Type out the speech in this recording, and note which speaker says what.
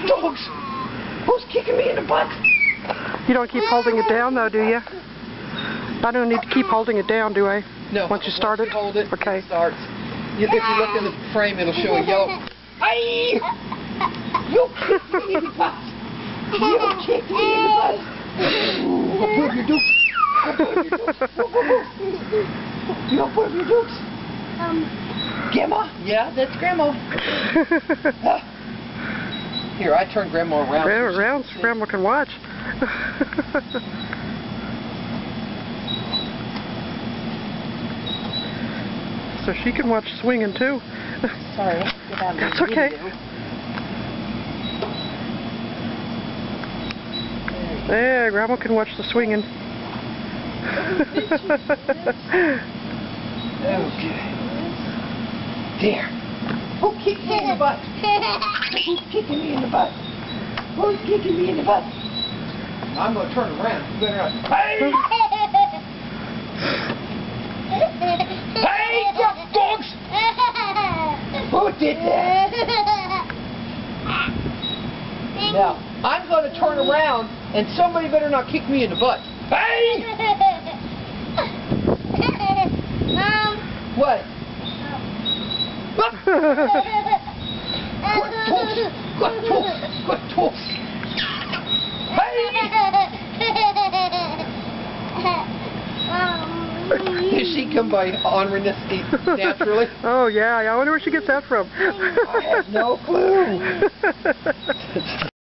Speaker 1: Dogs! Who's kicking me in the butt?
Speaker 2: You don't keep holding it down though, do you? I don't need to keep holding it down, do I?
Speaker 1: No.
Speaker 2: Once you start it?
Speaker 1: You hold it,
Speaker 2: okay.
Speaker 1: It starts. If you look in the frame, it'll show a yellow. Hey! You kicked me in the butt! You kicked me in the butt! Put your dukes! You don't put up your dukes! Grandma? Yeah, that's Grandma. Here, I turn Grandma around.
Speaker 2: Around so Grandma can watch. So she can watch swinging too.
Speaker 1: Sorry, get out of
Speaker 2: That's okay. Yeah, Grandma can watch the swinging.
Speaker 1: Okay. There. Who kicked me in the butt? Who's kicking me in the butt? Who's kicking me in the butt? I'm going to turn around. You better not. Hey! Hey, you dogs! Who did that? Now, I'm going to turn around, and somebody better not kick me in the butt. Hey! What? Good toast! Good toast! Good toast! Hey! Did she come by honoring this naturally?
Speaker 2: Oh yeah, I wonder where she gets that from.
Speaker 1: I have no clue.